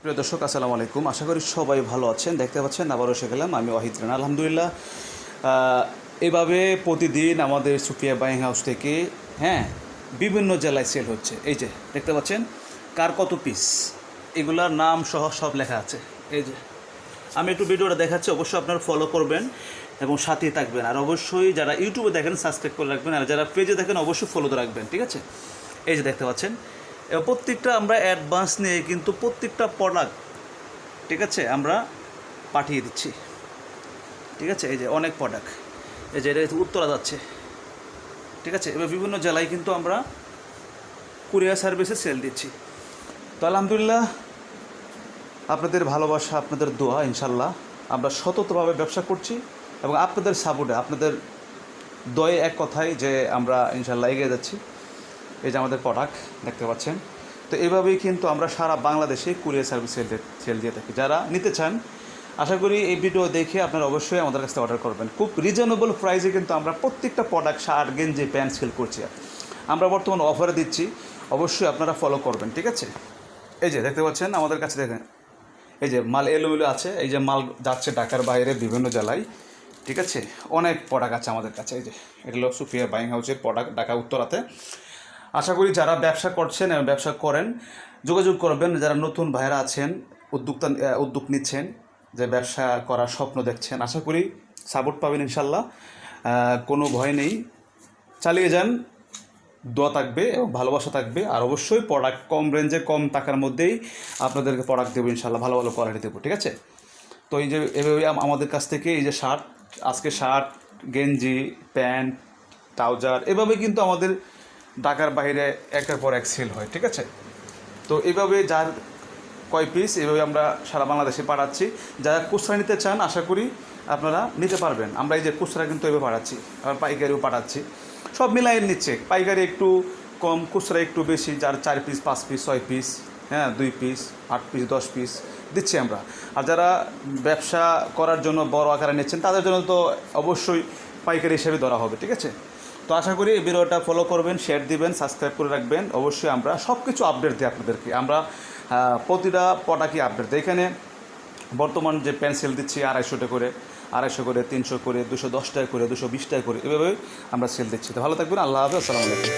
প্রিয় দর্শক আসসালামু আলাইকুম। আশা করি সবাই ভালো আছেন। দেখতে পাচ্ছেন আবারও এসে গেলাম আমি ওয়াহিদ রানা। আলহামদুলিল্লাহ এভাবে প্রতিদিন আমাদের সুফিয়া বাইং হাউস থেকে বিভিন্ন জেলায় সেল হচ্ছে। এই যে দেখতে পাচ্ছেন কার কত পিস, এগুলার নাম সহ সব লেখা আছে। এই যে আমি একটু ভিডিওটা দেখাচ্ছি, অবশ্যই আপনারা ফলো করবেন এবং সাথেই থাকবেন। আর অবশ্যই যারা ইউটিউবে দেখেন সাবস্ক্রাইব করে রাখবেন, আর যারা পেজে দেখেন অবশ্যই ফলোতে রাখবেন, ঠিক আছে? এই যে দেখতে পাচ্ছেন প্রত্যেকটা আমরা অ্যাডভান্স নিয়ে কিন্তু প্রত্যেকটা প্রোডাক্ট, ঠিক আছে, আমরা পাঠিয়ে দিচ্ছি, ঠিক আছে? এই যে অনেক প্রোডাক্ট, এই যে এটা উত্তরা যাচ্ছে, ঠিক আছে? এবার বিভিন্ন জেলায় কিন্তু আমরা কুরিয়ার সার্ভিসে সেল দিচ্ছি। তো আলহামদুলিল্লাহ আপনাদের ভালোবাসা, আপনাদের দোয়া, ইনশাল্লাহ আমরা সততভাবে ব্যবসা করছি এবং আপনাদের সাপোর্টে, আপনাদের দয়ে এক কথায় যে আমরা ইনশাল্লাহ এগিয়ে যাচ্ছি। এই যে আমাদের প্রোডাক্ট দেখতে পাচ্ছেন। তো এইভাবেই কিন্তু আমরা সারা বাংলাদেশে কুরিয়ার সার্ভিস সেল দিয়ে থাকি। যারা নিতে চান আশা করি এই ভিডিও দেখে আপনারা অবশ্যই আমাদের কাছে অর্ডার করবেন। খুব রিজনেবল প্রাইসে কিন্তু আমরা প্রত্যেকটা প্রোডাক্ট, শার্ট, গেঞ্জি, প্যান্ট সেল করছি। আমরা বর্তমানে অফারে দিচ্ছি, অবশ্যই আপনারা ফলো করবেন, ঠিক আছে? এই যে দেখতে পাচ্ছেন আমাদের কাছে, দেখেন এই যে মাল এলোমেলো আছে। এই যে মাল যাচ্ছে ঢাকার বাইরে বিভিন্ন জেলায়, ঠিক আছে? অনেক প্রোডাক্ট আছে আমাদের কাছে। এই যে এগুলো সুফিয়া বাইং হাউসের প্রোডাক্ট, ঢাকা উত্তরাতে। আশা করি যারা ব্যবসা করছেন এবং ব্যবসা করেন যোগাযোগ করবেন। যারা নতুন ভাইরা আছেন, উদ্যোগ নিচ্ছেন, যে ব্যবসা করার স্বপ্ন দেখছেন, আশা করি সাপোর্ট পাবেন ইনশাল্লাহ। কোনো ভয় নেই, চালিয়ে যান, দোয়া থাকবে এবং ভালোবাসা থাকবে। আর অবশ্যই প্রোডাক্ট কম রেঞ্জে, কম টাকার মধ্যেই আপনাদেরকে প্রোডাক্ট দেবো ইনশাল্লাহ, ভালো ভালো কোয়ালিটি দেবো, ঠিক আছে? তো এই যে এভাবে আমাদের কাছ থেকে এই যে শার্ট, আজকে শার্ট, গেঞ্জি, প্যান্ট, ট্রাউজার, এভাবে কিন্তু আমাদের ঢাকার বাইরে একের পর এক সেল হয়, ঠিক আছে? তো এইভাবে যার কয় পিস এইভাবে আমরা সারা বাংলাদেশে পাঠাচ্ছি। যারা খুচরা নিতে চান আশা করি আপনারা নিতে পারবেন। আমরা এই যে খুচরা কিন্তু এভাবে পাঠাচ্ছি, আবার পাইকারিও পাঠাচ্ছি, সব মিলাই নিচ্ছে। পাইকারি একটু কম, খুচরা একটু বেশি। যার 4 piece, 5 piece, 6 piece, 2 piece, 8 piece, 10 piece দিচ্ছি আমরা। আর যারা ব্যবসা করার জন্য বড় আকারে নিচ্ছেন তাদের জন্য তো অবশ্যই পাইকারি হিসেবে ধরা হবে, ঠিক আছে? তো আশা করি এই ভিডিওটা ফলো করবেন, শেয়ার দিবেন, সাবস্ক্রাইব করে রাখবেন। অবশ্যই আমরা সব কিছু আপডেট দিই আপনাদেরকে। আমরা প্রতিটা প্রোডাক্টই আপডেট দিই। এখানে বর্তমান যে পেন্সিল দিচ্ছি 250 টাকা করে, 250 করে, 300 করে, 210 টাকা করে, 220 টাকা করে, এভাবে আমরা সেল দিচ্ছি। তো ভালো থাকবেন। আল্লাহ হাফেজ, আসসালামু আলাইকুম।